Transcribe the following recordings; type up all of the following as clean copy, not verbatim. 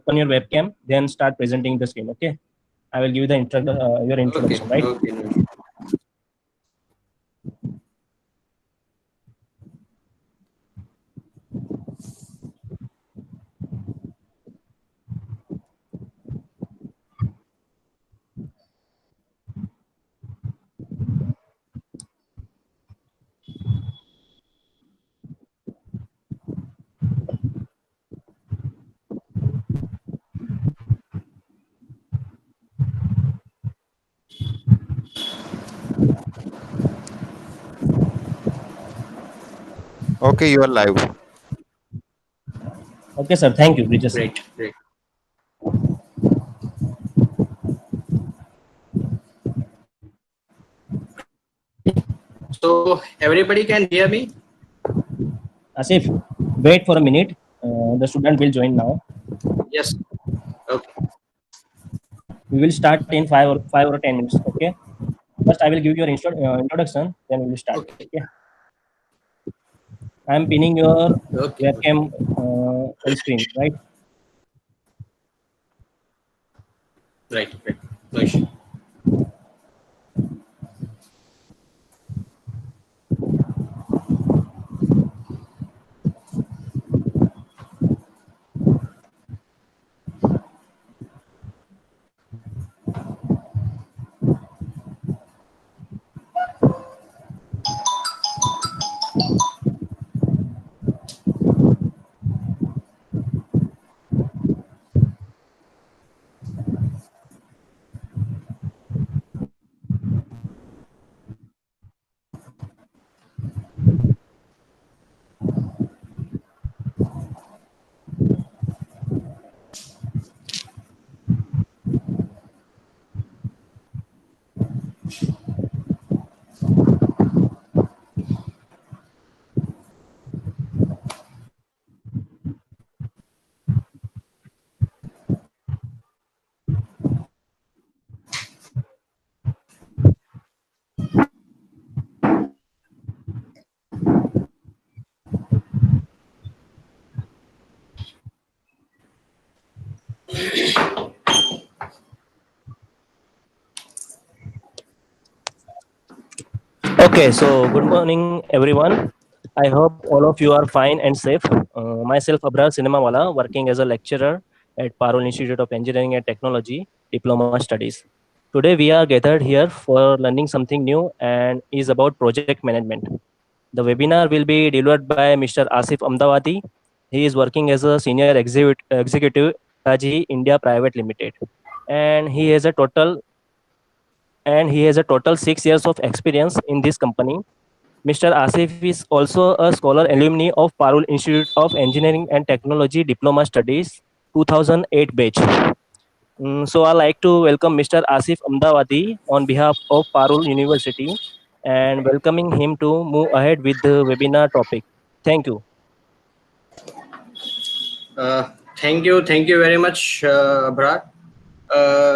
open your webcam, then start presenting the screen. Okay, I will give you the your Okay. introduction, right? Okay. No. Okay, you are live. Okay, sir. Thank you, Bridges. Great. Great. So everybody can hear me? Asif, wait for a minute. The student will join now. Yes. Okay. We will start in 5 or 10 minutes. Okay. First, I will give you your introduction. Then we will start. Okay. Okay. I am pinning your Okay. webcam on screen, right? Right. Right. No issue. Okay, so good morning, everyone. I hope all of you are fine and safe. Myself, Abrar Cinemawala, working as a lecturer at Parul Institute of Engineering and Technology, Diploma Studies. Today, we are gathered here for learning something new and is about project management. The webinar will be delivered by Mr. Asif Amdawadi. He is working as a senior executive Hitachi India Private Limited, and he has a total 6 years of experience in this company. Mr. Asif is also a scholar alumni of Parul Institute of Engineering and Technology Diploma Studies 2008 batch. So I like to welcome Mr. Asif Amdawadi on behalf of Parul University and welcoming him to move ahead with the webinar topic. Thank you. Thank you very much, Brad.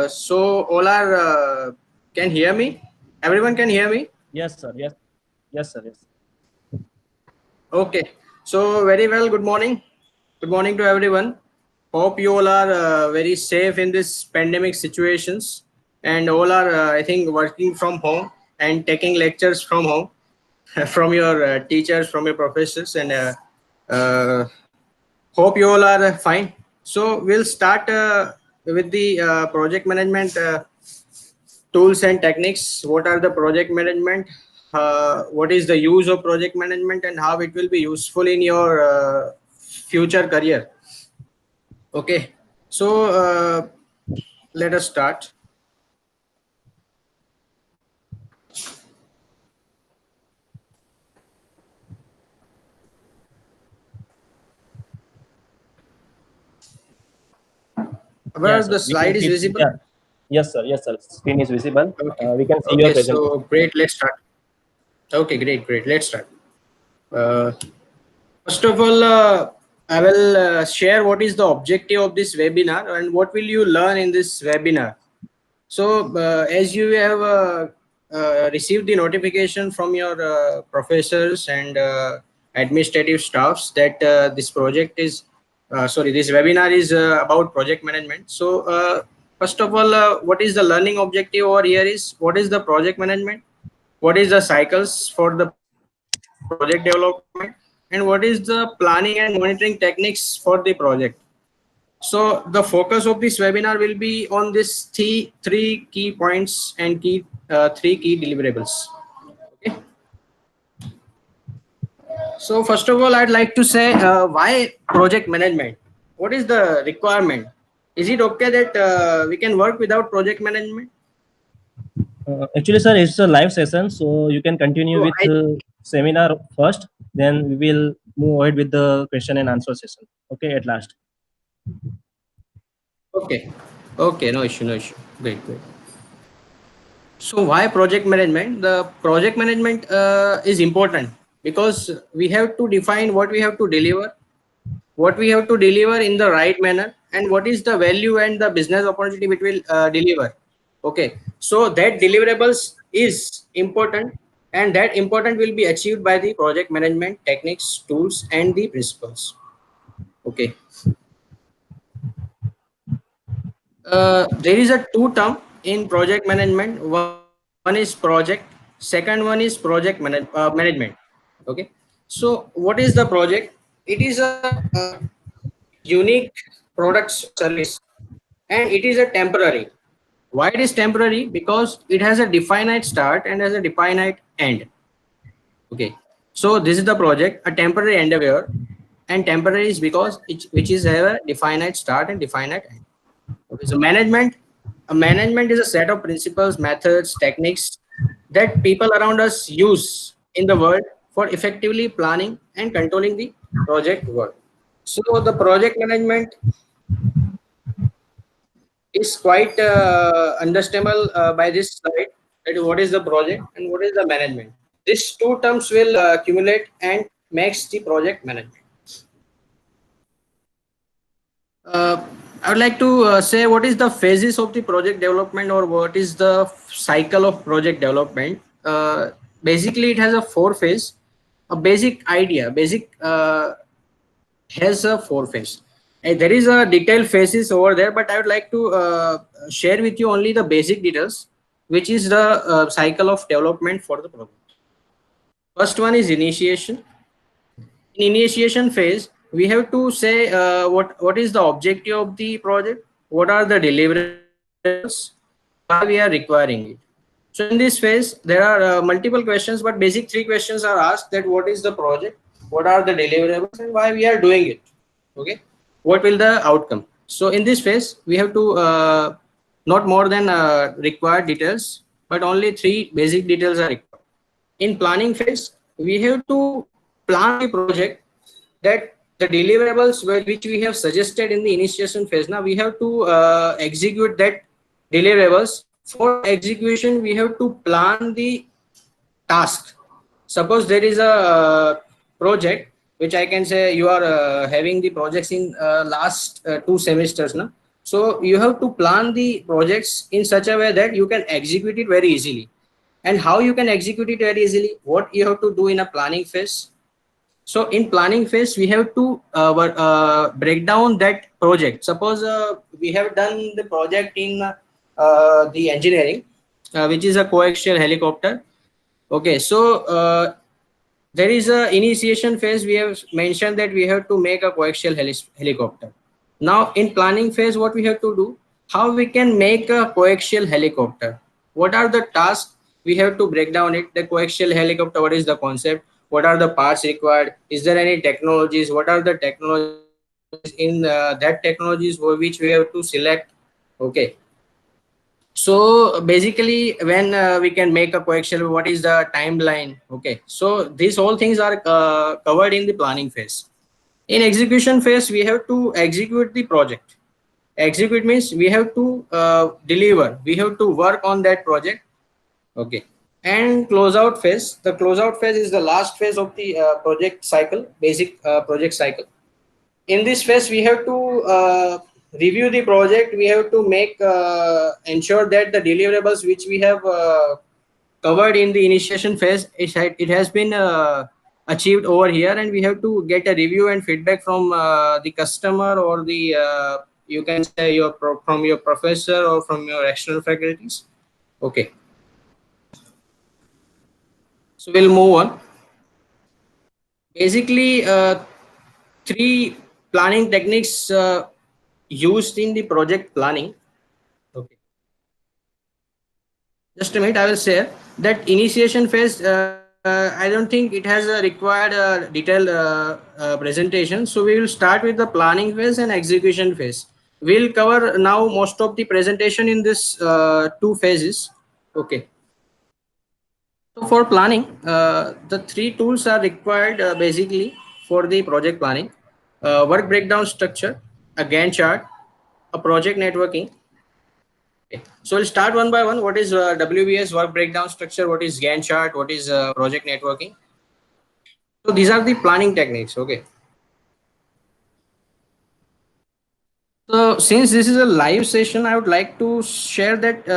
So all are can hear me? Everyone can hear me? Yes, sir. Yes. Yes, sir. Yes. Okay. So very well. Good morning. Good morning to everyone. Hope you all are very safe in this pandemic situations, and all are I think working from home and taking lectures from home from your teachers, from your professors, and hope you all are fine. So we'll start with the project management tools and techniques. What are the project management? What is the use of project management and how it will be useful in your future career? Okay, so let us start. Where Yes, sir. the We can slide is see. visible? Yeah. Yes, sir. Yes, sir. Screen is visible. Okay. We can see your Okay, so presentation. great. Let's start. Okay, great, great. Let's start. Uh, First of all, I will share what is the objective of this webinar and what will you learn in this webinar. So, as you have received the notification from your professors and administrative staffs that this project is this webinar is about project management. So first of all, what is the learning objective over here is what is the project management, what is the cycles for the project development, and what is the planning and monitoring techniques for the project. So the focus of this webinar will be on this three key points and three key deliverables. Okay. So first of all, I'd like to say why project management? What is the requirement? Is it okay that we can work without project management? Actually, sir, it's a live session, so you can continue So with seminar first. Then we will move ahead with the question and answer session. Okay, at last. okay, no issue, no issue. Great, great. So why project management? The project management is important because we have to define what we have to deliver, what we have to deliver in the right manner, and what is the value and the business opportunity which will deliver. Okay, so that deliverables is important, and that important will be achieved by the project management techniques, tools, and the principles. Okay. There is a two term in project management. One is project, second one is project management. Okay. So what is the project? It is a unique products or service, and it is a temporary. Why it is temporary? Because it has a definite start and has a definite end. Okay. So this is the project, a temporary endeavor, and temporary is because which is have a definite start and definite end. Okay, so a management is a set of principles, methods, techniques that people around us use in the world for effectively planning and controlling the project work. So the project management is quite understandable by this slide. That what is the project and what is the management. These two terms will accumulate and makes the project management. Uh, I would like to say what is the phases of the project development or what is the cycle of project development. Basically, it has a four phase. A basic idea, has a four phase. And there is a detailed phases over there, but I would like to share with you only the basic details, which is the cycle of development for the project. First one is initiation. In initiation phase, we have to say what is the objective of the project, what are the deliverables, why we are requiring it. So in this phase, there are multiple questions, but basic three questions are asked: that what is the project, what are the deliverables, and why we are doing it. Okay, what will the outcome? So in this phase, we have to not more than required details, but only three basic details are required. In planning phase, we have to plan the project, that the deliverables which we have suggested in the initiation phase. Now we have to execute that deliverables. For execution, we have to plan the task. Suppose there is a project which I can say you are having the projects in last 2 semesters now. So you have to plan the projects in such a way that you can execute it very easily. And how you can execute it very easily? What you have to do in a planning phase? So in planning phase, we have to break down that project. Suppose we have done the project in the engineering, which is a coaxial helicopter. Okay, so there is a initiation phase. We have mentioned that we have to make a coaxial helicopter. Now in planning phase, what we have to do? How we can make a coaxial helicopter? What are the tasks? We have to break down it. The coaxial helicopter, what is the concept? What are the parts required? Is there any technologies? What are the technologies in that technologies for which we have to select? Okay. So basically, when we can make a coaxial, what is the timeline? Okay. So these all things are covered in the planning phase. In execution phase, we have to execute the project. Execute means we have to deliver. We have to work on that project. Okay. And closeout phase. The closeout phase is the last phase of the project cycle, basic project cycle. In this phase, we have to review the project. We have to make ensure that the deliverables which we have covered in the initiation phase, it has been achieved over here, and we have to get a review and feedback from the customer, or the you can say from your professor or from your external faculties. Okay, so we'll move on. Basically, three planning techniques used in the project planning. Okay, just a minute, I will share that initiation phase. I don't think it has a required detailed presentation. So we will start with the planning phase and execution phase. We'll cover now most of the presentation in this two phases. Okay. So for planning, the three tools are required basically for the project planning: work breakdown structure, a Gantt chart, a project networking. Okay. So we'll start one by one. What is WBS, work breakdown structure? What is Gantt chart? What is project networking? So these are the planning techniques. Okay. So since this is a live session, I would like to share that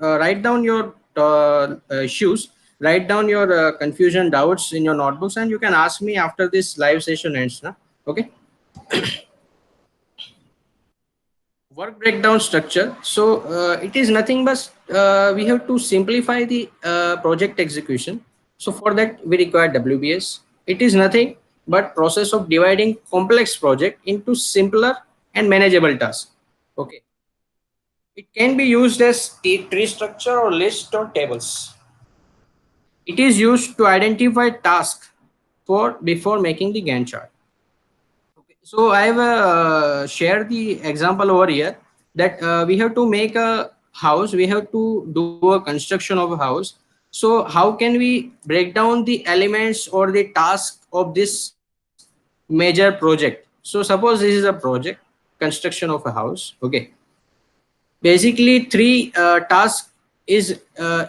write down your issues, write down your confusion, doubts in your notebooks, and you can ask me after this live session ends. Na? Okay. Work breakdown structure. So it is nothing but we have to simplify the project execution. So for that we require WBS. It is nothing but process of dividing complex project into simpler and manageable tasks. Okay. It can be used as tree structure or list or tables. It is used to identify tasks for before making the Gantt chart. Okay. So I have shared the example over here that we have to make a house, we have to do a construction of a house. So how can we break down the elements or the task of this major project? So suppose this is a project, construction of a house. Okay. Basically three tasks is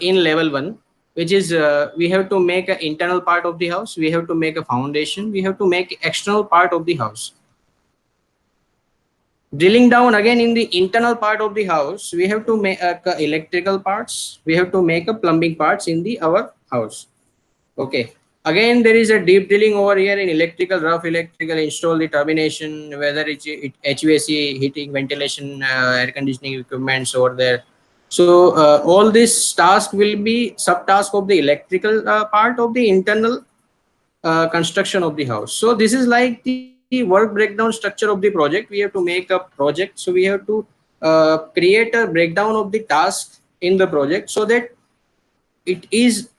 in level 1, which is we have to make an internal part of the house, we have to make a foundation, we have to make external part of the house. Drilling down again in the internal part of the house, we have to make electrical parts, we have to make a plumbing parts in the our house. Okay. Again, there is a deep drilling over here in electrical, rough electrical, install the termination, whether it's HVAC, heating, ventilation, air conditioning equipments over there. So all this task will be subtask of the electrical part of the internal construction of the house. So this is like the work breakdown structure of the project. We have to make a project. So we have to create a breakdown of the task in the project so that it is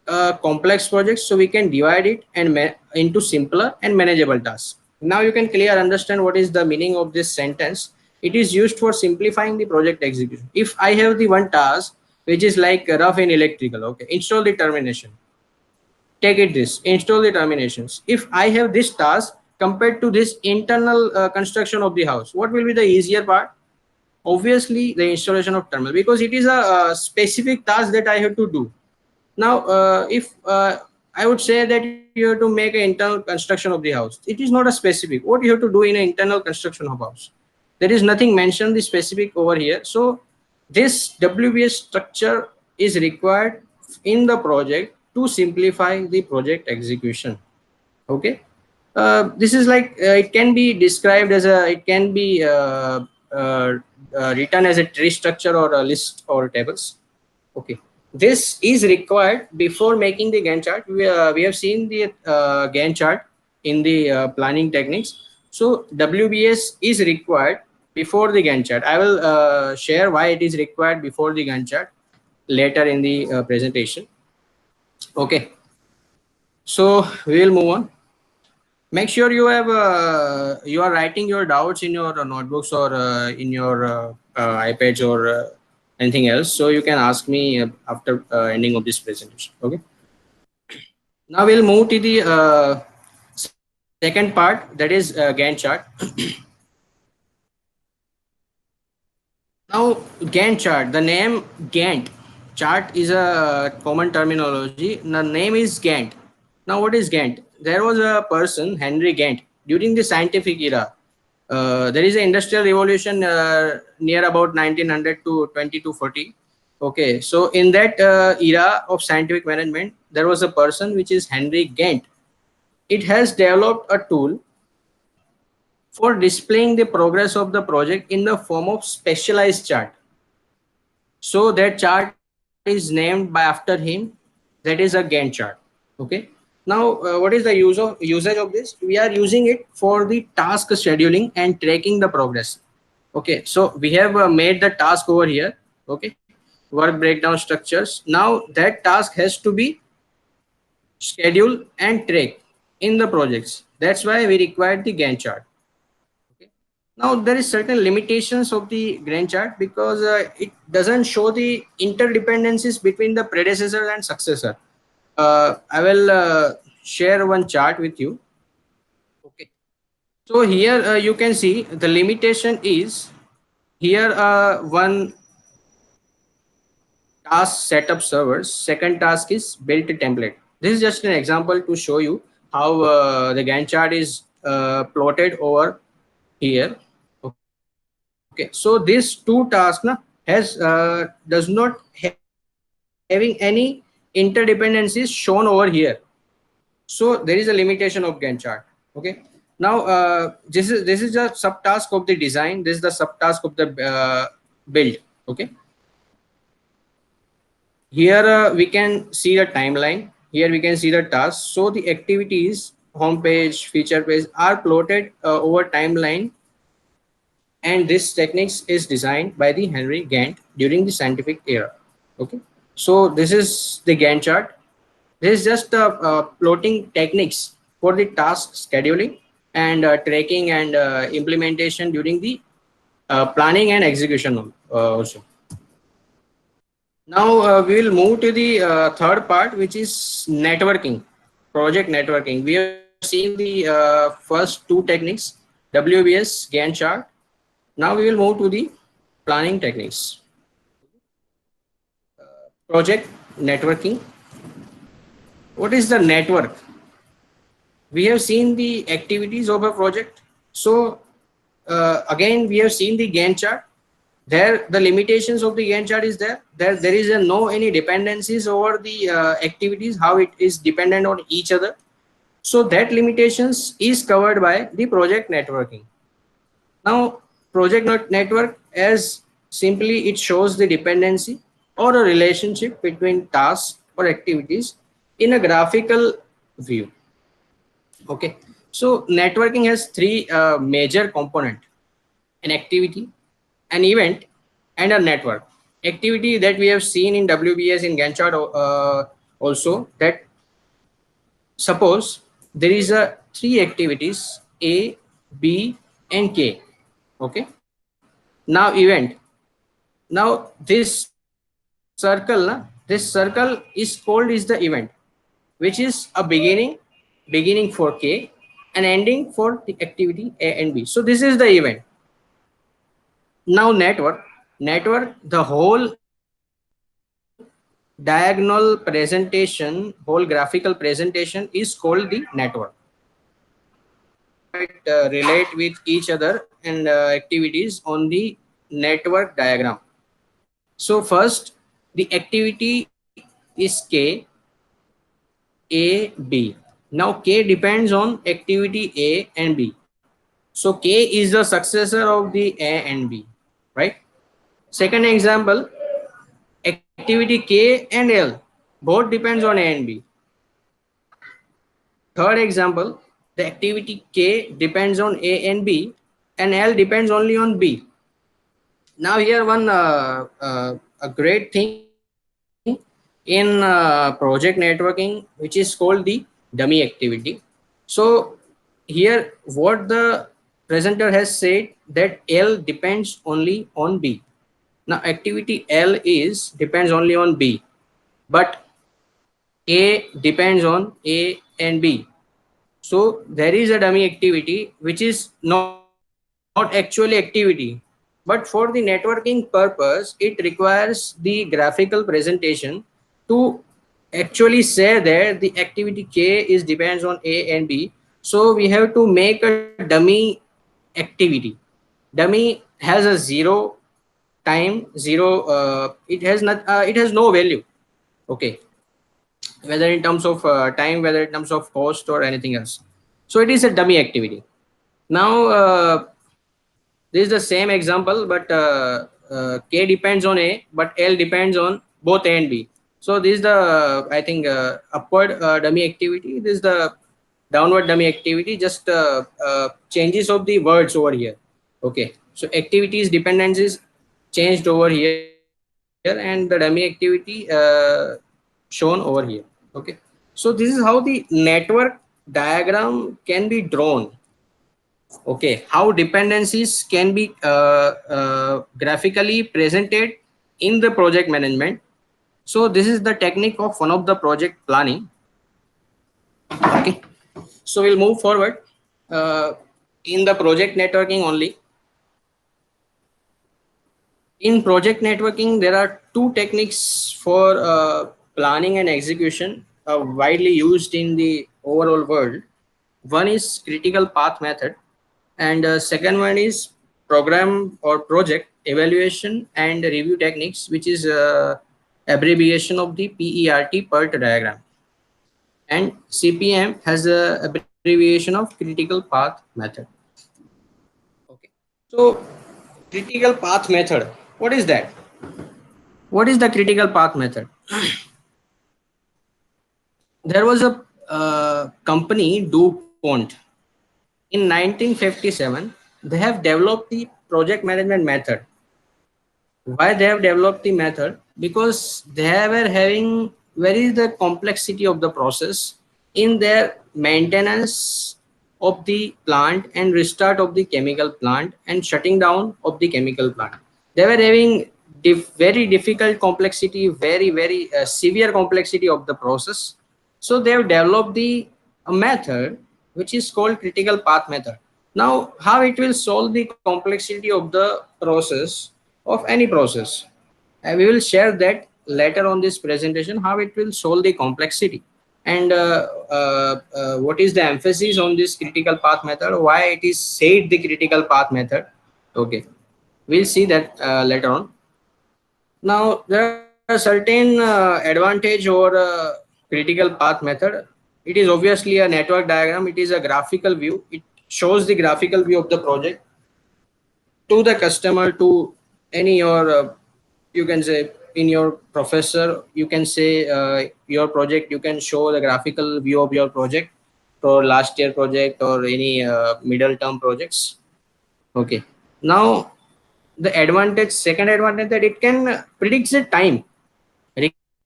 a complex project, so we can divide it and into simpler and manageable tasks. Now you can clearly understand what is the meaning of this sentence. It is used for simplifying the project execution. If I have the one task which is like rough and electrical, okay, install the termination, take it this, install the terminations. If I have this task compared to this internal construction of the house, what will be the easier part? Obviously the installation of terminal, because it is a specific task that I have to do. Now if I would say that you have to make an internal construction of the house, it is not a specific what you have to do in an internal construction of house. There is nothing mentioned the specific over here. So this WBS structure is required in the project to simplify the project execution. Okay. This is like it can be described as a, it can be written as a tree structure or a list or tables. Okay. This is required before making the Gantt chart. We have seen the Gantt chart in the planning techniques. So WBS is required before the Gantt chart. I will share why it is required before the Gantt chart later in the presentation. Okay. So we will move on. Make sure you have you are writing your doubts in your notebooks or in your iPads or anything else, so you can ask me after ending of this presentation. Okay. Now we'll move to the second part, that is Gantt chart. Now Gantt chart, the name Gantt chart is a common terminology. The name is Gantt. Now what is Gantt? There was a person, Henry Gantt, during the scientific era. There is an industrial revolution near about 1900 to 2240. Okay, so in that era of scientific management, there was a person which is Henry Gantt. It has developed a tool for displaying the progress of the project in the form of specialized chart. So that chart is named by after him. That is a Gantt chart. Okay. Now, what is the usage of this? We are using it for the task scheduling and tracking the progress. Okay. So we have made the task over here. Okay. Work breakdown structures. Now that task has to be scheduled and tracked in the projects. That's why we require the Gantt chart. Okay. Now there is certain limitations of the Gantt chart because it doesn't show the interdependencies between the predecessor and successor. I will share one chart with you. Okay. So here you can see the limitation is here one task setup servers. Second task is built template. This is just an example to show you how the Gantt chart is plotted over here. Okay, so these two tasks has does not having any interdependencies shown over here. So there is a limitation of Gantt chart. Okay. Now this is a subtask of the design. This is the subtask of the build. Okay. Here we can see the timeline. Here we can see the tasks. So the activities, homepage, feature page are plotted over timeline, and this techniques is designed by the Henry Gantt during the scientific era. Okay. So this is the Gantt chart. This is just plotting techniques for the task scheduling and tracking and implementation during the planning and execution also. Now we will move to the third part, which is networking, project networking. We have seen the first two techniques, WBS, Gantt chart. Now we will move to the planning techniques. Project networking. What is the network? We have seen the activities of a project. So again, we have seen the Gantt chart. There, the limitations of the Gantt chart is there. There is no any dependencies over the activities, how it is dependent on each other. So that limitations is covered by the project networking. Now, project network as simply it shows the dependency or a relationship between tasks or activities in a graphical view. Okay, so networking has three major component: an activity, an event, and a network. Activity that we have seen in WBS in Gantt chart also, that suppose there is a three activities A, B, and K. Okay. Now event. Now this circle is called is the event, which is a beginning for K and ending for the activity A and B. So this is the event. Now network, the whole diagonal presentation, whole graphical presentation is called the network. Relate with each other and activities on the network diagram. So first, the activity is K, A, B. Now K depends on activity A and B. So K is the successor of the A and B, right? Second example, activity K and L, both depends on A and B. Third example, the activity K depends on A and B, and L depends only on B. Now here one a great thing in project networking, which is called the dummy activity. So here what the presenter has said, that L depends only on B. Now activity L is depends only on B, but A depends on A and B. So there is a dummy activity which is not actually activity, but for the networking purpose, it requires the graphical presentation to actually say that the activity K is depends on A and B. So we have to make a dummy activity. Dummy has a zero time zero, it has not, it has no value. Okay, whether in terms of time, whether in terms of cost or anything else. So it is a dummy activity. Now this is the same example, but K depends on A, but L depends on both A and B. So this is the I think upward dummy activity. This is the downward dummy activity. Just changes of the words over here. Okay, so activities dependencies changed over here, and the dummy activity shown over here. Okay, so this is how the network diagram can be drawn. Okay, how dependencies can be graphically presented in the project management. So this is the technique of one of the project planning. Okay, so we'll move forward in the project networking only. In project networking, there are two techniques for planning and execution widely used in the overall world. One is critical path method, and second one is program or project evaluation and review techniques, which is abbreviation of the PERT, PERT diagram. And CPM has a abbreviation of critical path method. Okay, so critical path method, what is that? What is the critical path method? There was a company DuPont in 1957. They have developed the project management method. Why they have developed the method? Because they were having very the complexity of the process in their maintenance of the plant and restart of the chemical plant and shutting down of the chemical plant. They were having very difficult complexity, very severe complexity of the process. So they have developed the a method which is called critical path method. Now, how it will solve the complexity of the process of any process? We will share that later on this presentation, how it will solve the complexity, and what is the emphasis on this critical path method, why it is said the critical path method. Okay, we'll see that later on. Now there are certain advantage over critical path method. It is obviously a network diagram. It is a graphical view. It shows the graphical view of the project to the customer, to any your you can say in your professor, you can say your project, you can show the graphical view of your project for last year project or any middle term projects. Okay, now the advantage, second advantage, that it can predict the time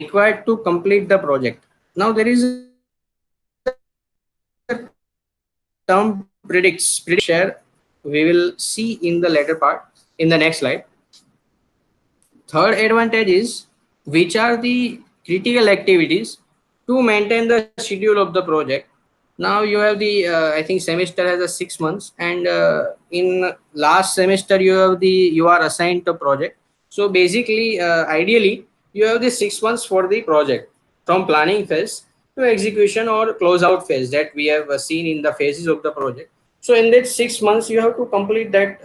required to complete the project. Now there is a term predicts, share, we will see in the later part in the next slide. Third advantage is which are the critical activities to maintain the schedule of the project. Now you have the I think semester has a 6 months, and in last semester you are assigned a project. So basically ideally you have the 6 months for the project, from planning phase to execution or closeout phase, that we have seen in the phases of the project. So in that 6 months you have to complete that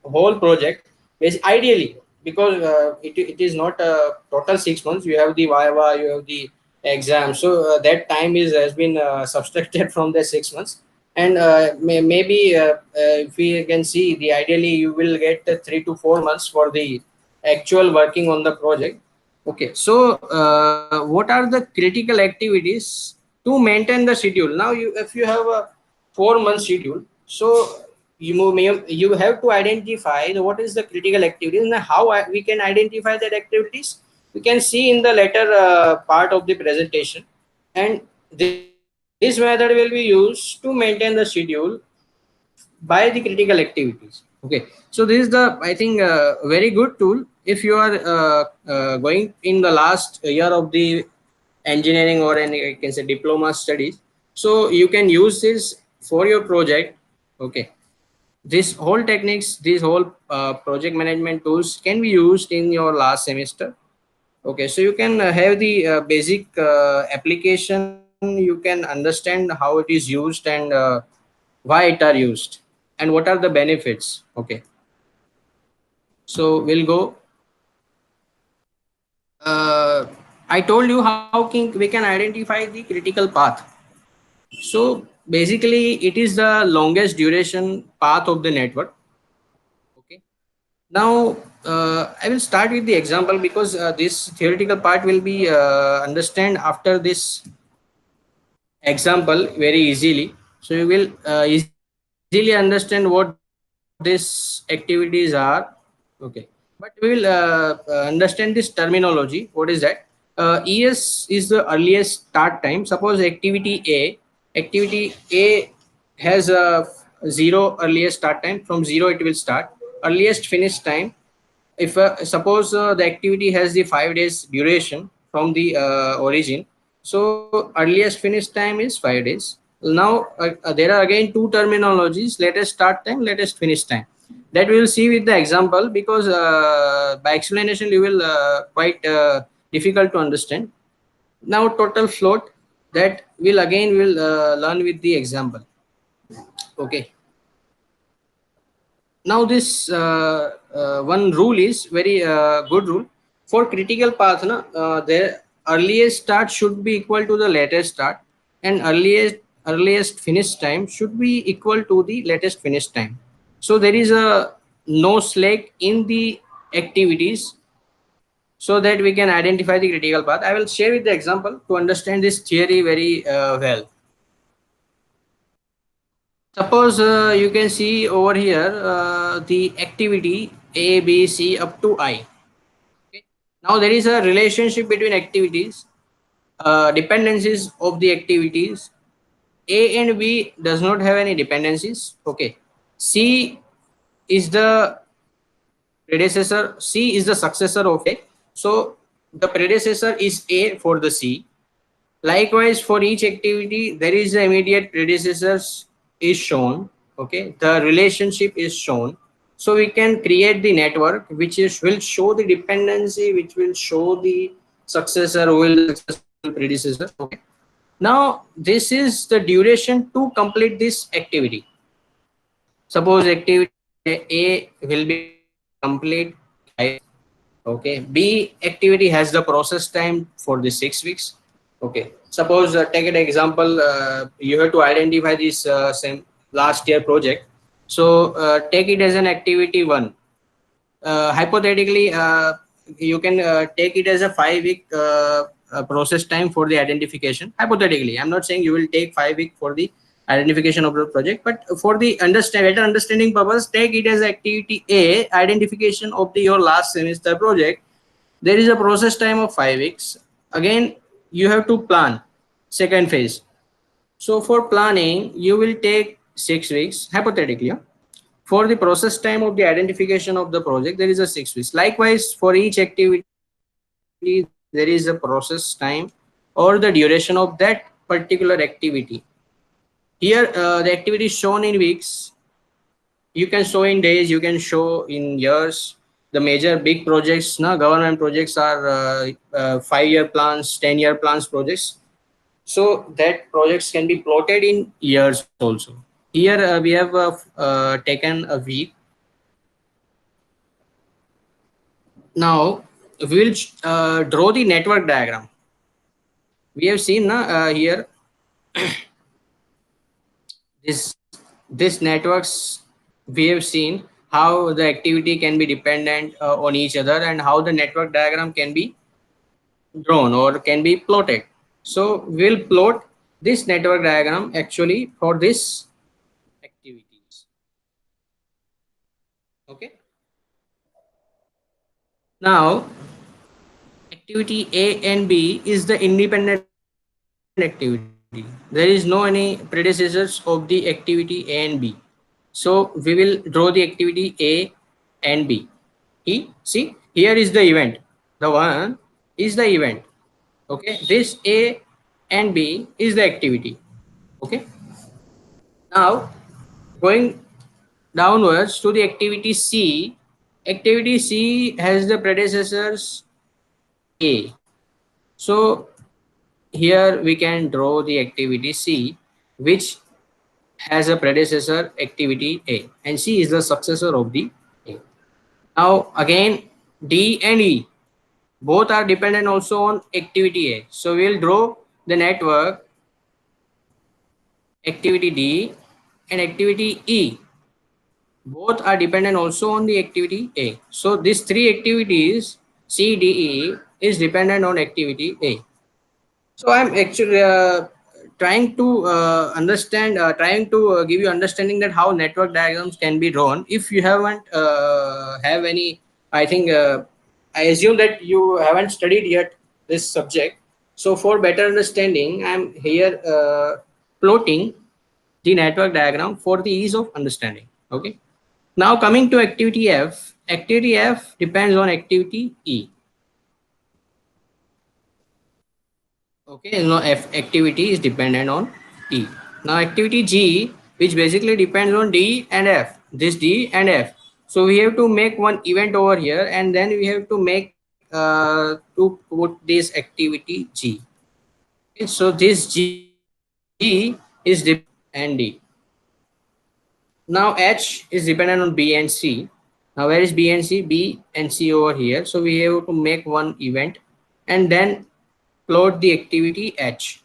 whole project, ideally, because it is not a total 6 months. You have the viva, you have the exam, so that time is has been subtracted from the 6 months. And maybe if we can see, the ideally you will get 3 to 4 months for the actual working on the project. Okay, so what are the critical activities to maintain the schedule? Now you, if you have a 4 month schedule, so you have to identify what is the critical activities and how we can identify that activities. We can see in the later part of the presentation, and this method will be used to maintain the schedule by the critical activities. Okay, so this is the, I think, very good tool if you are going in the last year of the engineering or any, I can say, diploma studies. So you can use this for your project. Okay, this whole techniques, these whole project management tools can be used in your last semester. Okay, so you can have the basic application, you can understand how it is used, and why it are used and what are the benefits. Okay, So we'll go. I told you how we can identify the critical path. So basically, it is the longest duration path of the network. Okay. Now I will start with the example because this theoretical part will be understand after this example very easily. So you will easily understand what these activities are. Okay, but we will understand this terminology. What is that? ES is the earliest start time. Suppose activity A has a zero earliest start time. From zero it will start. Earliest finish time, if suppose the activity has the 5 days duration from the origin, so earliest finish time is 5 days. Now there are again two terminologies: latest start time, latest finish time. That we will see with the example, because by explanation you will quite difficult to understand. Now total float, that will learn with the example. Okay. Now this one rule is very good rule for critical path. The earliest start should be equal to the latest start, and earliest finish time should be equal to the latest finish time. So there is a no slack in the activities, so that we can identify the critical path. I will share with the example to understand this theory very well. Suppose you can see over here the activity A, B, C up to I. Okay. Now there is a relationship between activities, dependencies of the activities. A and B does not have any dependencies. Okay. C is the predecessor. C is the successor of A. So the predecessor is A for the C. Likewise, for each activity, there is the immediate predecessors is shown. Okay, the relationship is shown. So we can create the network which is will show the dependency, which will show the successor who will the successful predecessor. Okay. Now this is the duration to complete this activity. Suppose activity A will be complete 5. Okay, B activity has the process time for the 6 weeks. Okay, suppose take an example, you have to identify this same last year project. So take it as an activity 1. Hypothetically you can take it as a 5 week process time for the identification. Hypothetically, I'm not saying you will take 5 week for the identification of the project, but for the better understanding purpose, take it as activity A, identification of the your last semester project. There is a process time of 5 weeks. Again, you have to plan second phase. So for planning, you will take 6 weeks hypothetically. For the process time of the identification of the project, there is a 6 weeks. Likewise, for each activity, there is a process time or the duration of that particular activity. Here, the activity is shown in weeks. You can show in days, you can show in years. The major big projects, government projects are 5-year plans, 10-year plans projects. So that projects can be plotted in years also. Here we have taken a week. Now we will draw the network diagram. We have seen here this networks. We have seen how the activity can be dependent on each other, and how the network diagram can be drawn or can be plotted. So we'll plot this network diagram actually for this activities. Okay. Now activity A and B is the independent activity. There is no any predecessors of the activity A and B. So we will draw the activity A and B. See, here is the event. The one is the event. Okay, this A and B is the activity. Okay. Now going downwards to the activity C. Activity C has the predecessors A. So here we can draw the activity C, which has a predecessor activity A, and C is the successor of the A. Now again, D and E both are dependent also on activity A. So we will draw the network activity D and activity E. Both are dependent also on the activity A. So these three activities C, D, E is dependent on activity A. So I'm actually trying to trying to give you understanding that how network diagrams can be drawn. If you haven't have any, I think I assume that you haven't studied yet this subject. So for better understanding, I'm here plotting the network diagram for the ease of understanding. Okay. Now coming to activity F depends on activity E. Okay, now F activity is dependent on E. Now activity G, which basically depends on D and F. This D and F. So we have to make one event over here, and then we have to make to put this activity G. Okay, so this G is and D. Now H is dependent on B and C. Now where is B and C? B and C over here. So we have to make one event and then plot the activity H.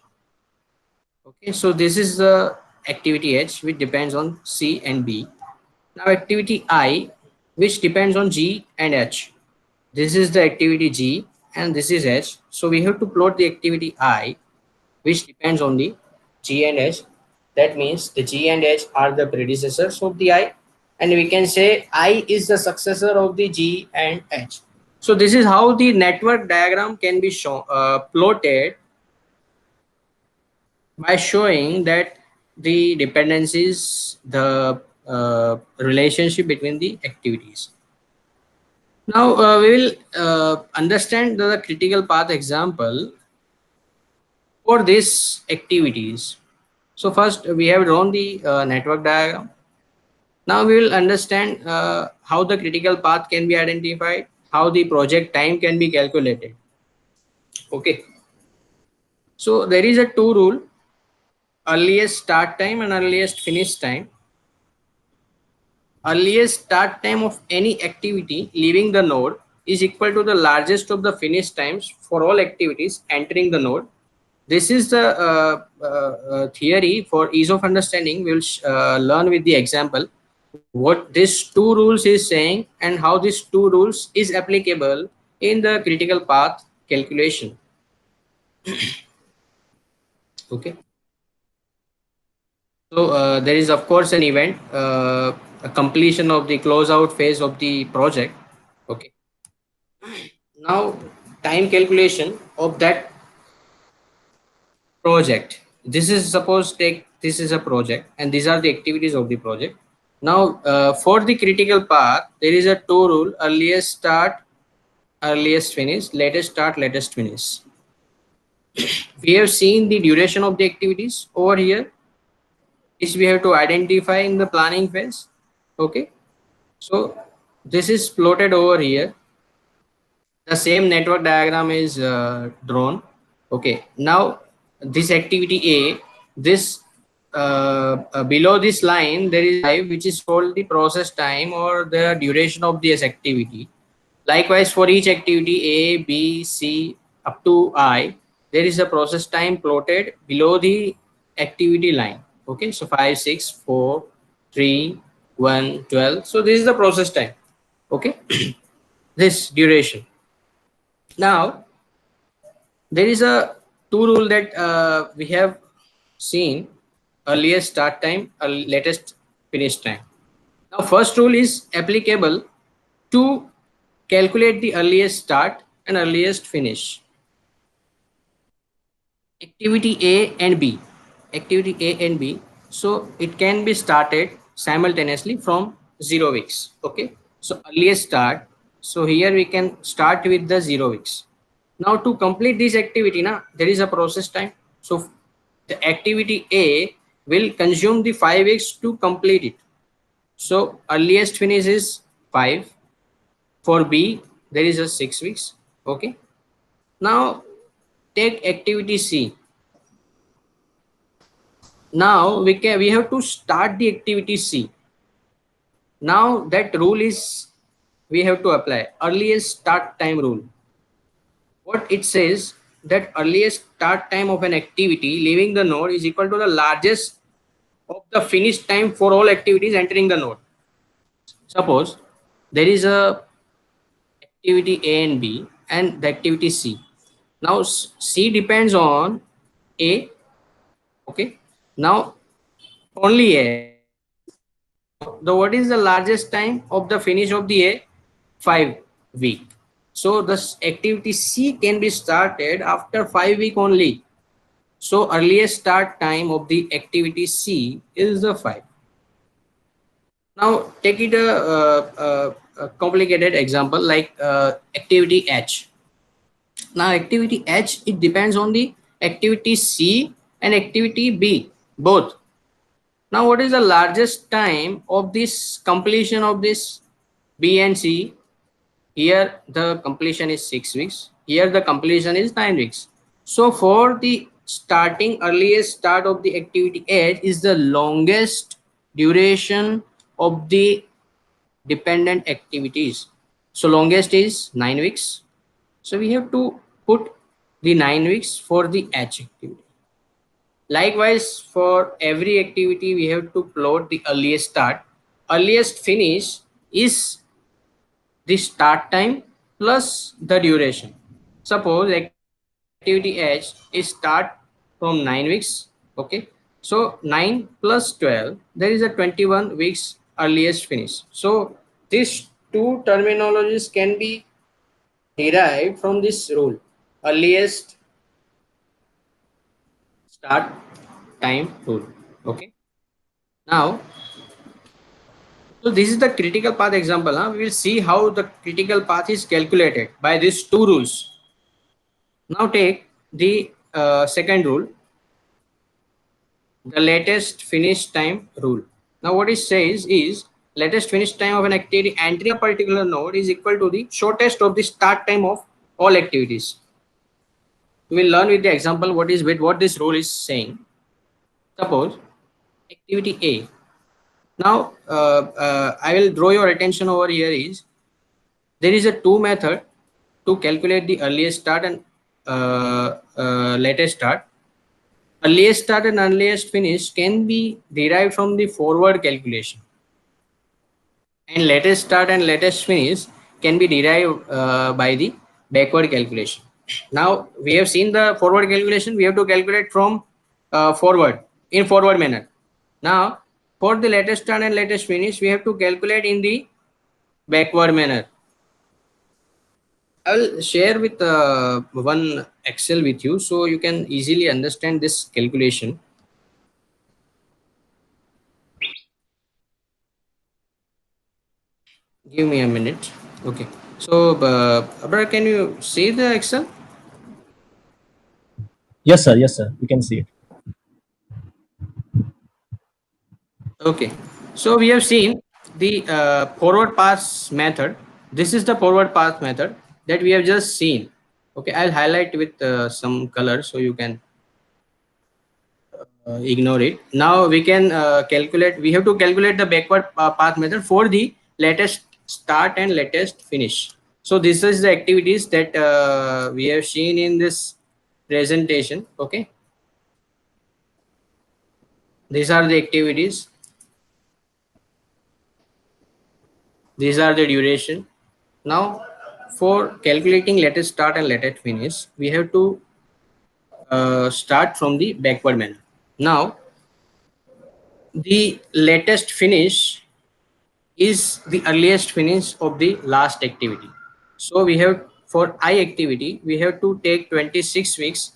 Okay, so this is the activity H, which depends on C and B. Now activity I, which depends on G and H. This is the activity G and this is H. So we have to plot the activity I, which depends on the G and H. That means the G and H are the predecessors of the I, and we can say I is the successor of the G and H. So this is how the network diagram can be shown, plotted by showing that the dependencies, the relationship between the activities. Now we will understand the critical path example for these activities. So first we have drawn the network diagram. Now we will understand how the critical path can be identified, how the project time can be calculated. Okay. So there is a two rule: earliest start time and earliest finish time. Earliest start time of any activity leaving the node is equal to the largest of the finish times for all activities entering the node. This is the theory. For ease of understanding, we'll learn with the example what these two rules is saying and how these two rules is applicable in the critical path calculation. Okay. So there is of course an event, a completion of the closeout phase of the project. Okay. Now time calculation of that project. This is, suppose take this is a project and these are the activities of the project. Now for the critical path, there is a two rule: earliest start, earliest finish, latest start, latest finish. We have seen the duration of the activities over here, which we have to identify in the planning phase. Okay, so this is plotted over here. The same network diagram is drawn. Okay, now this activity A, this below this line there is I, which is called the process time or the duration of this activity. Likewise, for each activity A, B, C up to I, there is a process time plotted below the activity line. Okay, so 5, 6, 4, 3, 1, 12. So this is the process time. Okay, this duration. Now there is a two rule that we have seen: earliest start time, latest finish time. Now first rule is applicable to calculate the earliest start and earliest finish. Activity A and B. Activity A and B. So it can be started simultaneously from 0 weeks. Okay. So earliest start. So here we can start with the 0 weeks. Now to complete this activity, there is a process time. So the activity A will consume the 5 weeks to complete it. So earliest finish is 5. For B, there is a 6 weeks. Okay. Now take activity C. Now we have to start the activity C. Now that rule is we have to apply earliest start time rule. What it says that earliest start time of an activity leaving the node is equal to the largest of the finish time for all activities entering the node. Suppose there is a activity A and B and the activity C. Now C depends on A. Okay. Now only A. Now the what is the largest time of the finish of the A? 5 week. So this activity C can be started after 5 week only. So earliest start time of the activity C is the 5. Now take it a complicated example like activity H. Now activity H, it depends on the activity C and activity B both. Now what is the largest time of this completion of this B and C? Here the completion is 6 weeks. Here the completion is 9 weeks. So for the starting earliest start of the activity H is the longest duration of the dependent activities. So longest is 9 weeks. So we have to put the 9 weeks for the H activity. Likewise, for every activity, we have to plot the earliest start. Earliest finish is the start time plus the duration. Suppose activity H is start from 9 weeks. Okay. So 9 plus 12, there is a 21 weeks earliest finish. So these two terminologies can be derived from this rule. Earliest start time rule. Okay. Now, so this is the critical path example. We will see how the critical path is calculated by these two rules. Now take the second rule, the latest finish time rule. Now what it says is latest finish time of an activity entering a particular node is equal to the shortest of the start time of all activities. We will learn with the example what this rule is saying. Suppose activity A. Now I will draw your attention over here is there is a two method to calculate the earliest start and latest start. Earliest start and earliest finish can be derived from the forward calculation, and latest start and latest finish can be derived by the backward calculation. Now we have seen the forward calculation. We have to calculate from forward in forward manner. Now for the latest start and latest finish, we have to calculate in the backward manner. I will share with one Excel with you so you can easily understand this calculation. Give me a minute. Okay. So, Abrar, can you see the Excel? Yes, sir. Yes, sir. We can see it. Okay. So we have seen the forward pass method. This is the forward pass method that we have just seen. Okay. I'll highlight with some color so you can ignore it. Now we can calculate. We have to calculate the backward path method for the latest start and latest finish. So this is the activities that we have seen in this presentation. Okay. These are the activities. These are the duration. Now for calculating latest start and latest finish, we have to start from the backward manner. Now the latest finish is the earliest finish of the last activity. So we have for I activity, we have to take 26 weeks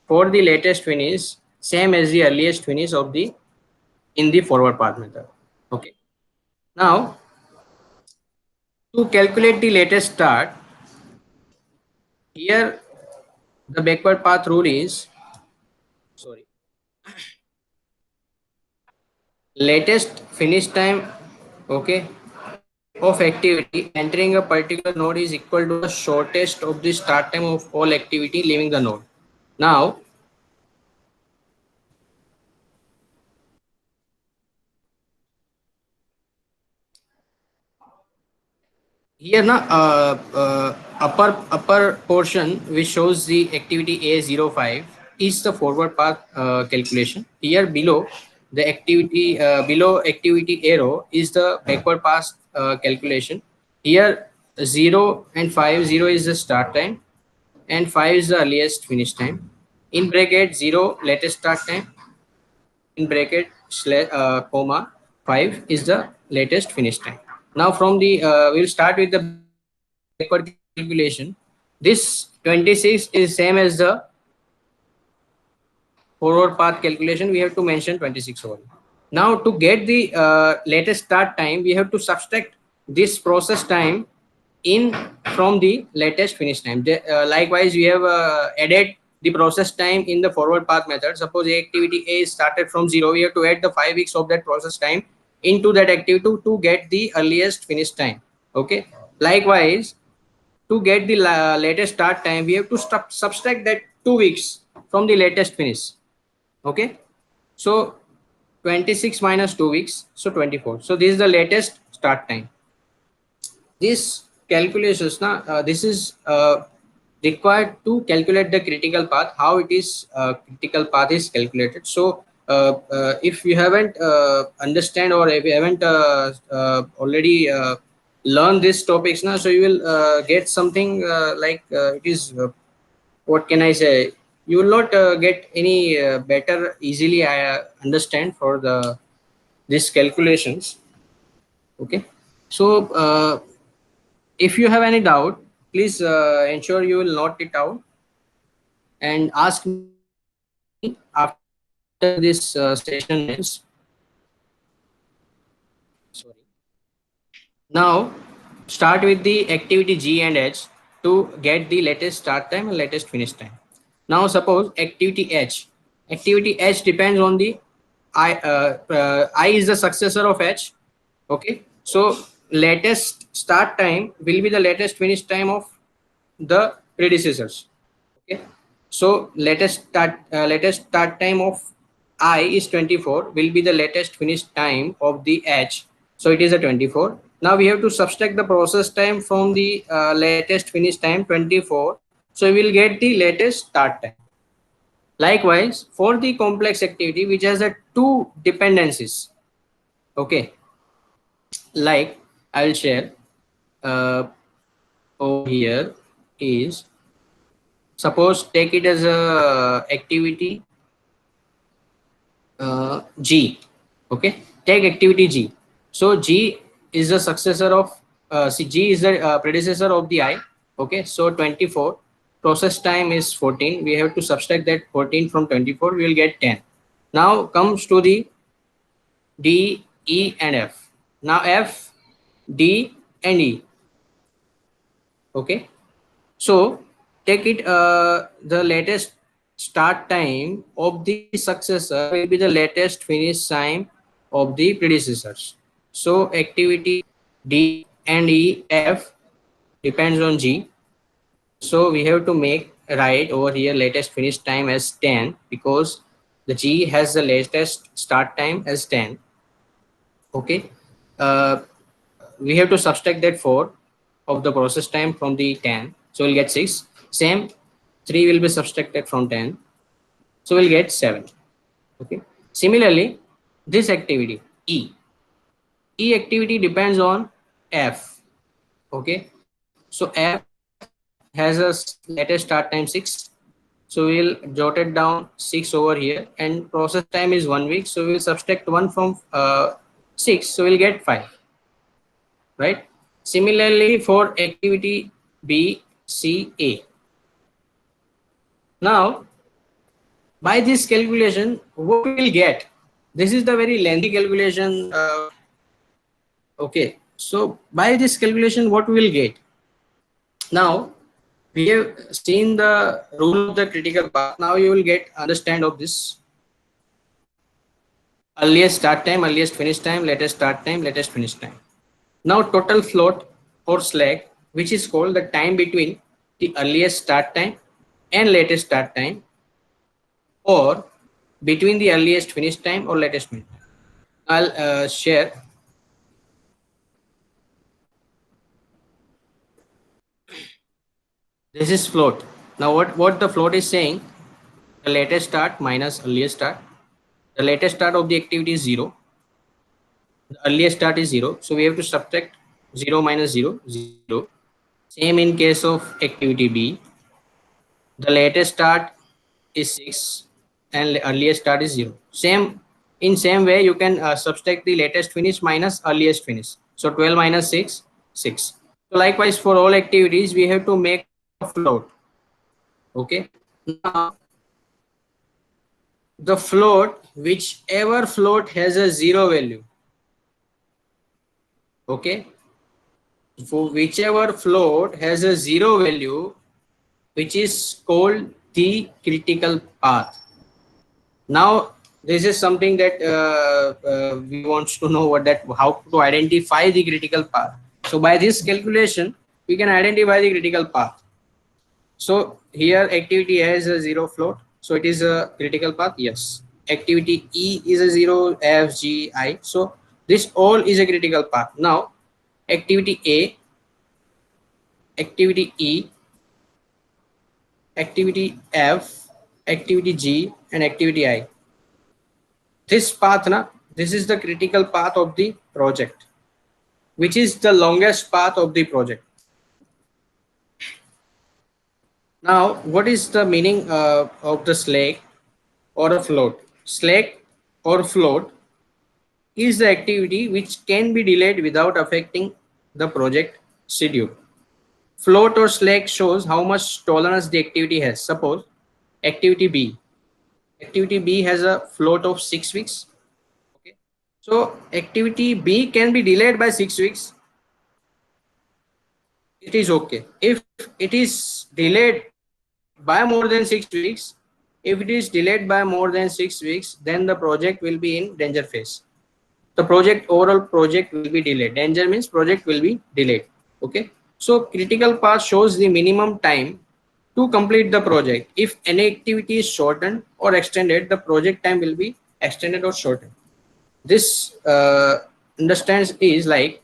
for the latest finish, same as the earliest finish of the in the forward path method. Okay. Now to calculate the latest start, here the backward path rule is sorry latest finish time, okay, of activity entering a particular node is equal to the shortest of the start time of all activity leaving the node. Now here na upper portion which shows the activity A05 is the forward path calculation. Here below the activity below activity arrow is the backward path calculation. Here 0 and 5, 0 is the start time and 5 is the earliest finish time. In bracket 0 latest start time, in bracket comma 5 is the latest finish time. Now from the we'll start with the backward calculation. This 26 is same as the forward path calculation. We have to mention 26 only. Now to get the latest start time, we have to subtract this process time in from the latest finish time. Likewise, we have added the process time in the forward path method. Suppose activity A is started from 0, we have to add the 5 weeks of that process time into that activity to get the earliest finish time. Okay. Likewise, to get the latest start time, we have to subtract that 2 weeks from the latest finish. Okay. So 26 minus 2 weeks, so 24. So this is the latest start time. This calculations now this is required to calculate the critical path, how it is critical path is calculated. So if you haven't understand or if you haven't already learned these topics now, so you will get something like it is what can I say, you will not get any better easily understand for the these calculations. Okay, so if you have any doubt, please ensure you will note it out and ask me after this session ends. Sorry. Now start with the activity G and H to get the latest start time and latest finish time. Now suppose activity H. Activity H depends on the I. I is the successor of H. Okay. So latest start time will be the latest finish time of the predecessors. Okay. So latest start time of I is 24, will be the latest finish time of the H. So it is a 24. Now we have to subtract the process time from the latest finish time 24. So we will get the latest start time. Likewise, for the complex activity which has a two dependencies. Okay. Like I will share over here is, suppose take it as a activity G. Okay, take activity G. So G is the successor of G is the predecessor of the I. Okay, so 24 process time is 14. We have to subtract that 14 from 24. We will get 10. Now comes to the D, E, and F. Now F, D, and E. Okay, so take it the latest start time of the successor will be the latest finish time of the predecessors. So activity D and E, F depends on G. So we have to make write over here latest finish time as 10 because the G has the latest start time as 10. Okay, we have to subtract that 4 of the process time from the 10, so we'll get 6. Same 3 will be subtracted from 10, so we'll get 7. Okay, similarly this activity E activity depends on F. Okay, so F has a latest start time 6, so we'll jot it down 6 over here, and process time is 1 week, so we'll subtract 1 from 6, so we'll get 5. Right. Similarly for activity B, C, A. Now by this calculation, what we will get? This is the very lengthy calculation. Okay, so by this calculation, what we will get? Now we have seen the rule of the critical path. Now you will get understand of this. Earliest start time, earliest finish time, latest start time, latest finish time. Now total float or slack, which is called the time between the earliest start time and latest start time, or between the earliest finish time or latest finish time. I'll share. This is float. Now what the float is saying, the latest start minus earliest start. The latest start of the activity is 0. The earliest start is 0. So we have to subtract 0 minus 0, 0. Same in case of activity B. The latest start is 6 and earliest start is 0. Same way you can subtract the latest finish minus earliest finish. So 12 minus 6, 6. So likewise for all activities we have to make a float. Okay. Now the float, whichever float has a 0 value. Okay. For whichever float has a 0 value, which is called the critical path. Now this is something that we want to know how to identify the critical path. So by this calculation we can identify the critical path. So here activity has a 0 float, so it is a critical path. Yes, activity E is a 0, F, G, I. So this all is a critical path. Now activity A, activity E, activity F, activity G, and activity I. This path, this is the critical path of the project, which is the longest path of the project. Now, what is the meaning of the slack or a float? Slack or float is the activity which can be delayed without affecting the project schedule. Float or slack shows how much tolerance the activity has. Suppose activity B. Activity B has a float of 6 weeks. Okay. So activity B can be delayed by 6 weeks. It is okay. If it is delayed by more than 6 weeks, if it is delayed by more than 6 weeks, then the project will be in danger phase. The overall project will be delayed. Danger means project will be delayed. Okay. So critical path shows the minimum time to complete the project. If any activity is shortened or extended, the project time will be extended or shortened. This understands is like,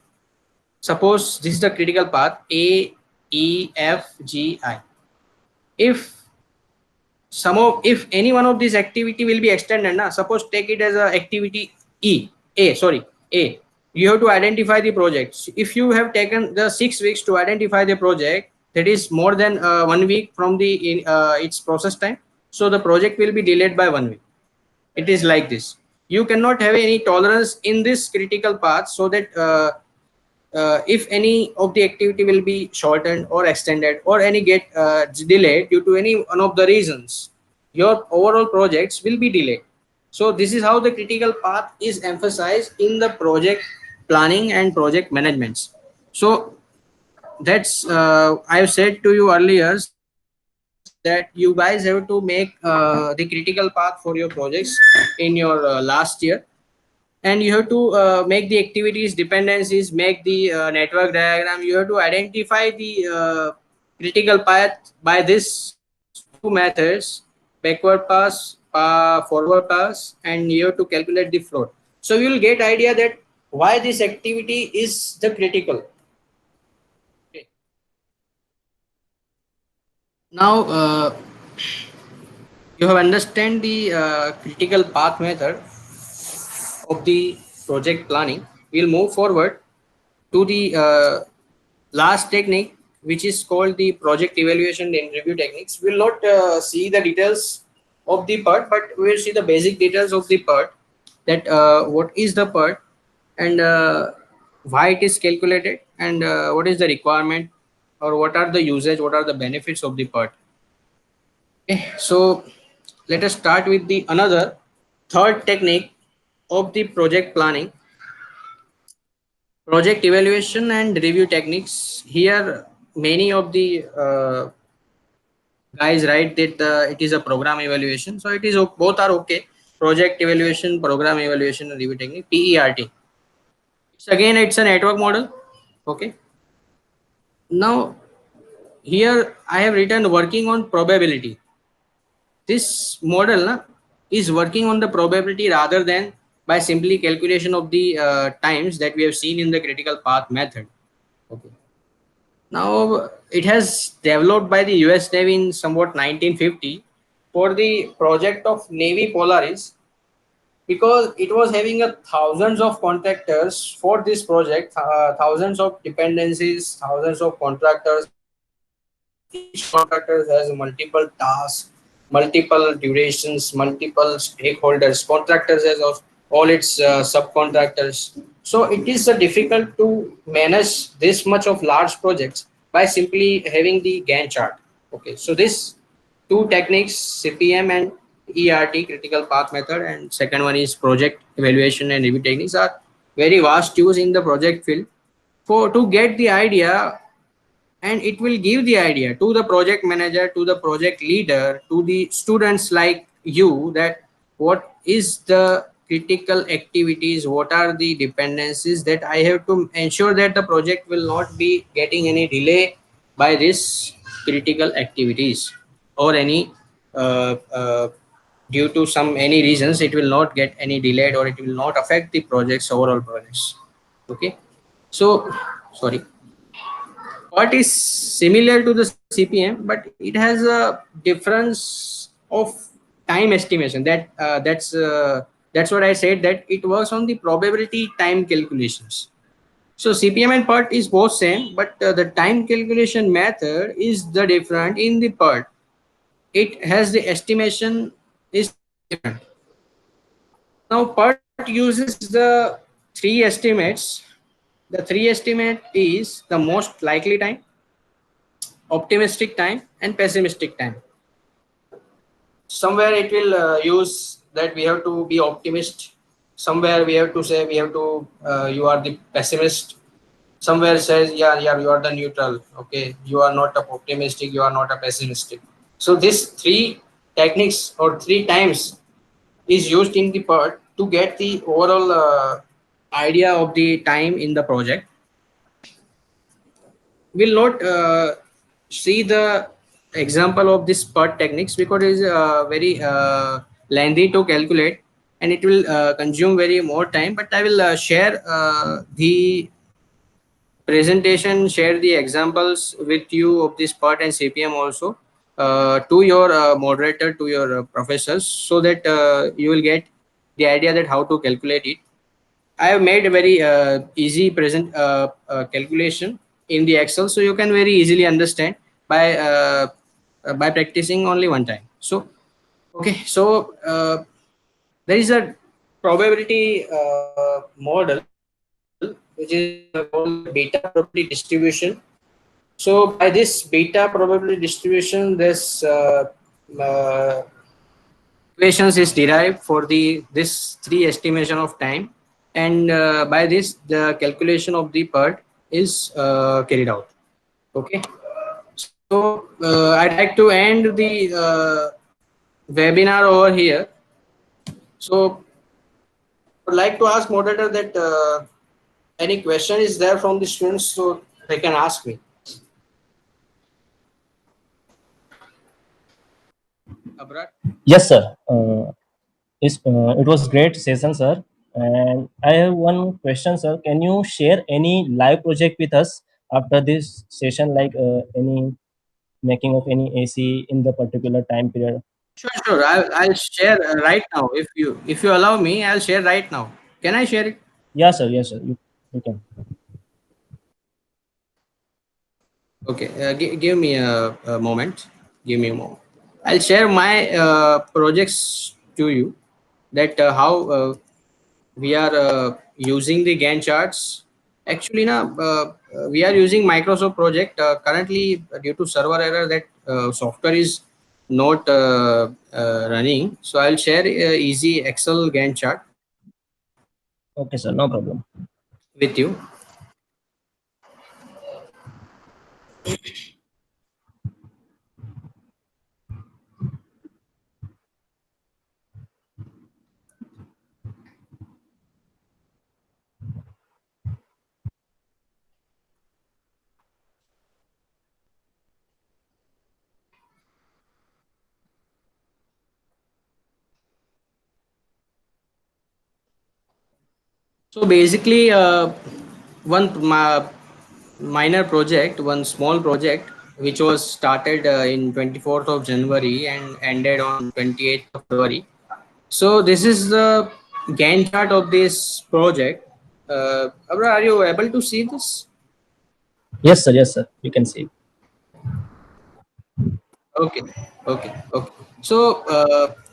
suppose this is the critical path A, E, F, G, I. If any one of these activity will be extended, suppose take it as a activity A. You have to identify the project. If you have taken the 6 weeks to identify the project, that is more than 1 week from the its process time. So the project will be delayed by 1 week. It is like this. You cannot have any tolerance in this critical path, so that if any of the activity will be shortened or extended or any get delayed due to any one of the reasons, your overall projects will be delayed. So this is how the critical path is emphasized in the project planning and project management. So that's I've said to you earlier that you guys have to make the critical path for your projects in your last year, and you have to make the activities dependencies, make the network diagram. You have to identify the critical path by this two methods: backward pass, forward pass, and you have to calculate the float. So you will get idea that why this activity is the critical. Okay. Now you have understand the critical path method of the project planning. We'll move forward to the last technique, which is called the project evaluation and review techniques. We'll not see the details of the part, but we'll see the basic details of the part, that what is the part, and why it is calculated, and what is the requirement, or what are the usage, what are the benefits of the part. Okay, so let us start with the another third technique of the project planning: project evaluation and review techniques. Here many of the guys write that it is a program evaluation, so it is both are okay: project evaluation, program evaluation, and review technique, PERT. It's a network model. Okay, now here I have written working on probability. This model is working on the probability rather than by simply calculation of the times that we have seen in the critical path method. Okay. Now it has developed by the US Navy in somewhat 1950 for the project of Navy Polaris, because it was having a thousands of contractors for this project, thousands of dependencies, thousands of contractors. Each contractor has multiple tasks, multiple durations, multiple stakeholders. Contractors has all its subcontractors. So it is difficult to manage this much of large projects by simply having the Gantt chart. Okay, so this two techniques, CPM and ERT, critical path method, and second one is project evaluation and review techniques, are very vast use in the project field for to get the idea, and it will give the idea to the project manager, to the project leader, to the students like you, that what is the critical activities, what are the dependencies that I have to ensure that the project will not be getting any delay by this critical activities, or any due to some any reasons it will not get any delayed, or it will not affect the project's overall progress. Okay, so sorry, what is similar to the CPM, but it has a difference of time estimation. That's what I said, that it works on the probability time calculations. So CPM and PERT is both same, but the time calculation method is the different in the PERT. It has the estimation is different. Now PERT uses the three estimates. The three estimate is the most likely time, optimistic time, and pessimistic time. Somewhere it will use that we have to be optimist, somewhere we have to say we have to you are the pessimist, somewhere says yeah you are the neutral. Okay, you are not a optimistic, you are not a pessimistic. So this three techniques or three times is used in the part to get the overall idea of the time in the project. Will not see the example of this PERT techniques because it is very lengthy to calculate, and it will consume very more time, but I will share the presentation, share the examples with you of this PERT and CPM also to your moderator, to your professors, so that you will get the idea that how to calculate it. I have made a very easy present calculation in the Excel, so you can very easily understand by practicing only one time. So okay, so there is a probability model which is called beta probability distribution. So by this beta probability distribution, this equations is derived for the this three estimation of time, and by this the calculation of the PERT is carried out. Okay, so I'd like to end the webinar over here. So I would like to ask moderator that any question is there from the students, so they can ask me. Abrar? Yes, sir. It was great session, sir. And I have one question, sir. Can you share any live project with us after this session, like any making of any AC in the particular time period? Sure, sure. I'll share right now. If you allow me, I'll share right now. Can I share it? Yes, sir. Yes, sir. You can. Okay, give me a moment. Give me a moment. I'll share my projects to you, that how we are using the Gantt charts. Actually, now we are using Microsoft project currently due to server error, that software is not running. So I'll share easy Excel Gantt chart Okay, sir. No problem. with you. So basically, one minor project, one small project, which was started in 24th of January and ended on 28th of February. So this is the Gantt chart of this project. Abra, are you able to see this? Yes, sir. You can see. Okay, okay. So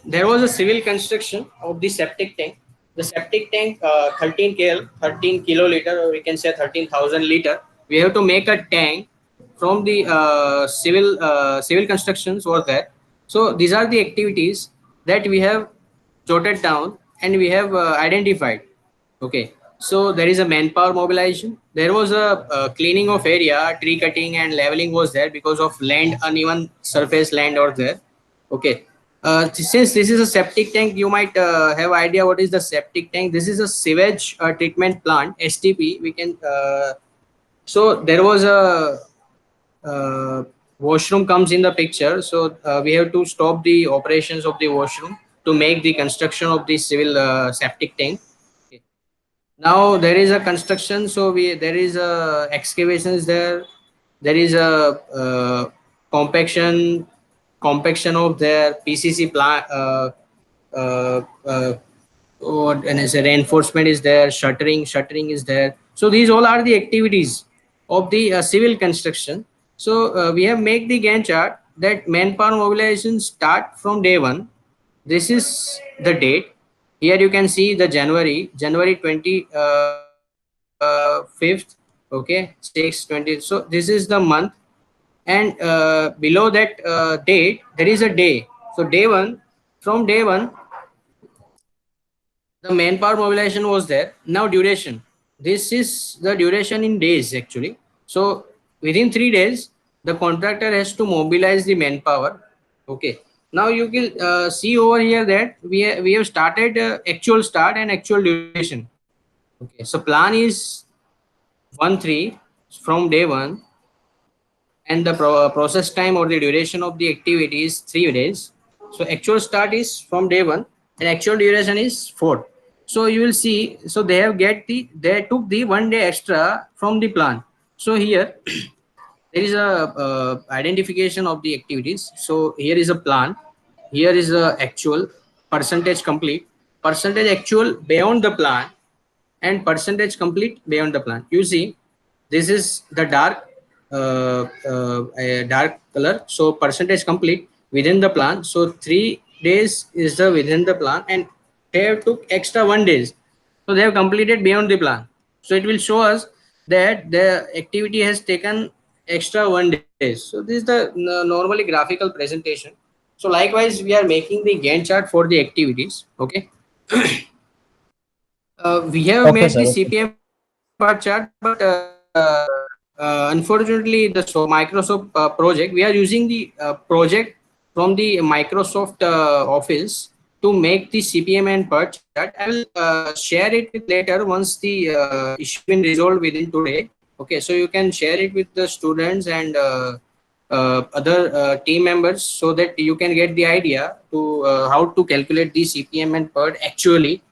there was a civil construction of the septic tank. The septic tank, 13 kl, 13 kiloliter, or we can say 13,000 liter. We have to make a tank from the civil constructions was there. So these are the activities that we have jotted down and we have identified. Okay, so there is a manpower mobilization. There was a cleaning of area, tree cutting and leveling was there because of land, uneven surface land or there. Okay, since this is a septic tank, you might have idea what is the septic tank. This is a sewage treatment plant, STP. We can. So there was a washroom comes in the picture. So we have to stop the operations of the washroom to make the construction of the civil septic tank. Okay. Now there is a construction, so we there is a excavations there is a compaction of their PCC plant. What and as a reinforcement is there, shuttering is there. So these all are the activities of the civil construction. So we have made the Gantt chart that manpower mobilization start from day one. This is the date. Here you can see the January 25th. Okay, 6/20. So this is the month, and below that date there is a day. So day one, from day one, the manpower mobilization was there. Now duration. This is the duration in days actually. So within 3 days, the contractor has to mobilize the manpower. Okay. Now you can see over here that we have started actual start and actual duration. Okay. So plan is 1/3 from day one, and the process time or the duration of the activity is 3 days. So actual start is from day one and actual duration is 4. So you will see, so they took the 1 day extra from the plan. So here there is a identification of the activities. So here is a plan, here is a actual, percentage complete, percentage actual beyond the plan, and percentage complete beyond the plan. You see, this is the dark color. So percentage complete within the plan. So 3 days is the within the plan, and they have took extra 1 days. So they have completed beyond the plan. So it will show us that the activity has taken extra 1 days. So this is the normally graphical presentation. So likewise, we are making the Gantt chart for the activities. Okay. We have Okay, made sir. the Okay. CPM and part chart, but unfortunately, the Microsoft project, we are using the project from the Microsoft Office to make the CPM and part chart. I will share it with later once the issue been resolved within today. Okay, so you can share it with the students and other team members so that you can get the idea to how to calculate the CPM and PERT actually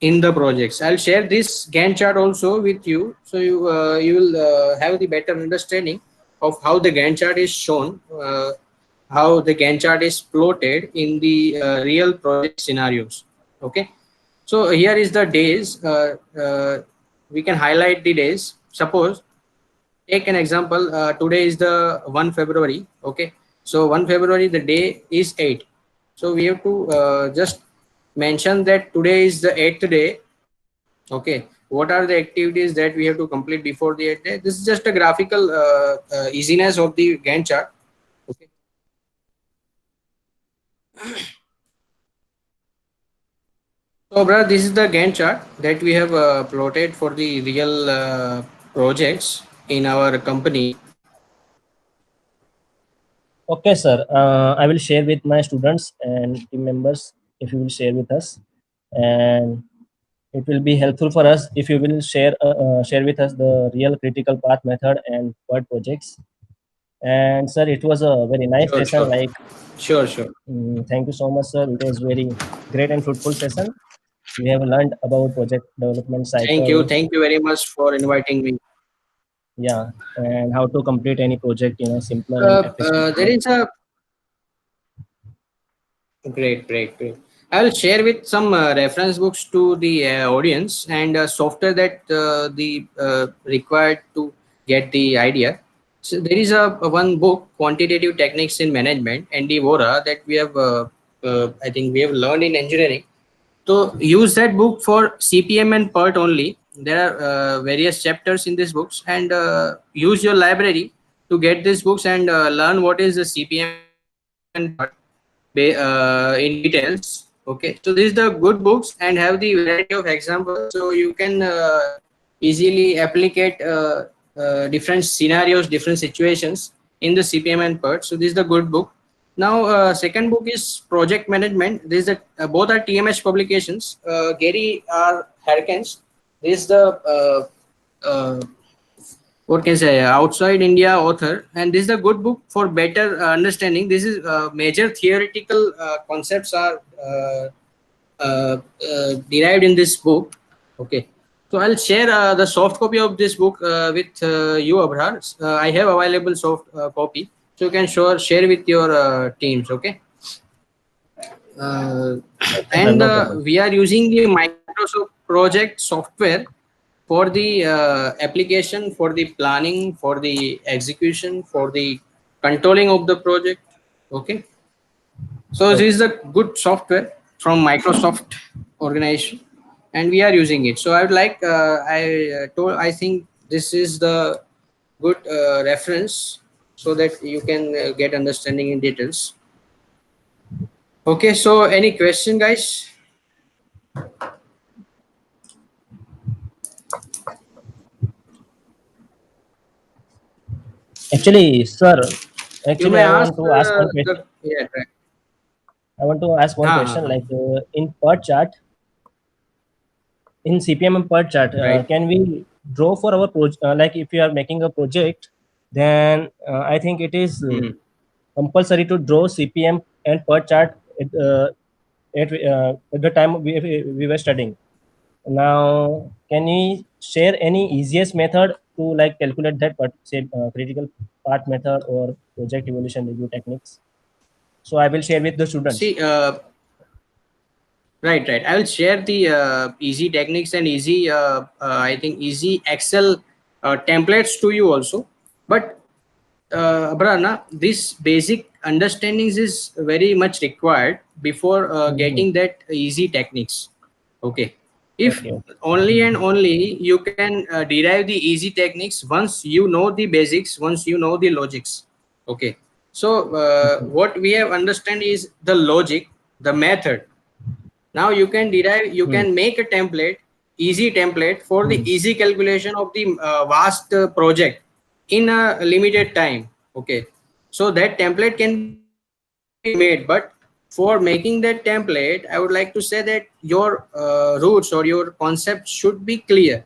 in the projects. I'll share this Gantt chart also with you, so you will have the better understanding of how the Gantt chart is shown, how the Gantt chart is plotted in the real project scenarios. Okay, so here is the days. We can highlight the days. Suppose take an example. Today is the 1 February. Okay, so 1 February the day is 8. So we have to just mention that today is the 8th day. Okay, what are the activities that we have to complete before the 8th day? This is just a graphical easiness of the Gantt chart. Okay. So, brother, this is the Gantt chart that we have plotted for the real projects in our company. Okay, sir. I will share with my students and team members if you will share with us, and it will be helpful for us if you will share with us the real critical path method and word projects. And sir, it was a very nice Sure, session. sure, Like, sure. thank you so much, sir. It was very great and fruitful session. We have learned about project development cycle. Thank you very much for inviting me. Yeah, and how to complete any project in a simpler and efficient There way. is a great. I will share with some reference books to the audience and software that the required to get the idea. So there is a one book, Quantitative Techniques in Management, Andy Vora, that we have. I think we have learned in engineering. So use that book for CPM and PERT only. There are various chapters in these books, and use your library to get these books and learn what is the CPM and PERT in details. Okay, so these are the good books and have the variety of examples, so you can easily applicate different scenarios, different situations in the CPM and PERT. So this is the good book. Now, second book is Project Management. This is both are TMS publications. Gary R. Harkins. This is the what can I say, outside India author, and this is a good book for better understanding. This is major theoretical concepts are derived in this book. Okay, so I'll share the soft copy of this book with you, Abrar. I have available soft copy, so you can share with your teams. Okay. Uh, Okay, sir, and no problem. we are using the Microsoft Project software for the application, for the planning, for the execution, for the controlling of the project. Okay, so this Okay. is a good software from Microsoft organization, and we are using it. So I would like I think this is the good reference, so that you can get understanding in details. Okay, so any question, guys? Actually, sir, You actually, may I ask want to ask one question. the yeah, right. I want to ask one question. Uh-huh. Like in per chart, in CPM and per chart, Right. can we draw for our project? Like if you are making a project, then I think it is Mhm. compulsory to draw CPM and per chart at the time we were studying. Now, can you share any easiest method to like calculate that part, say critical part method or project evolution review techniques? So I will share with the students. See, right. I will share the easy techniques and easy, I think, easy Excel templates to you also. But, Abrana, this basic understandings is very much required before Mhm. getting that easy techniques. Okay. If Okay, okay. only and only you can derive the easy techniques once you know the basics, once you know the logics. Okay. So Mhm. what we have understand is the logic, the method. Now you can derive, you Hmm. can make a template, easy template for the Hmm. easy calculation of the vast project in a limited time. Okay, so that template can be made, but for making that template, I would like to say that your roots or your concept should be clear.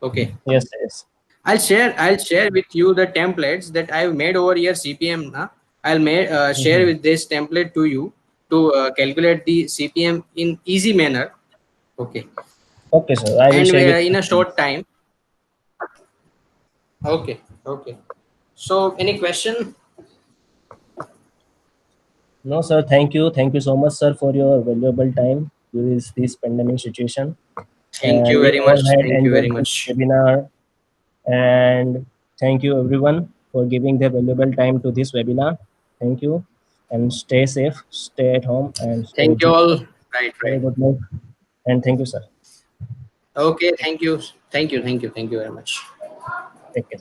Okay, Yes, yes. I'll share with you the templates that I've made over here CPM. Share Mhm. with this template to you to calculate the CPM in easy manner. Okay, Okay, sir. I will and share with in the a short students. time. Okay. So any question? No, sir. Thank you. Thank you so much, sir, for your valuable time during this pandemic situation. Thank And you we very all much. had Thank you very enjoyed this much. webinar. And thank you, everyone, for giving their valuable time to this webinar. Thank you. And stay safe, stay at home, and stay Thank you all. educated. Have a Right. good night. And thank you, sir. Okay. Thank you. Thank you very much. Take care.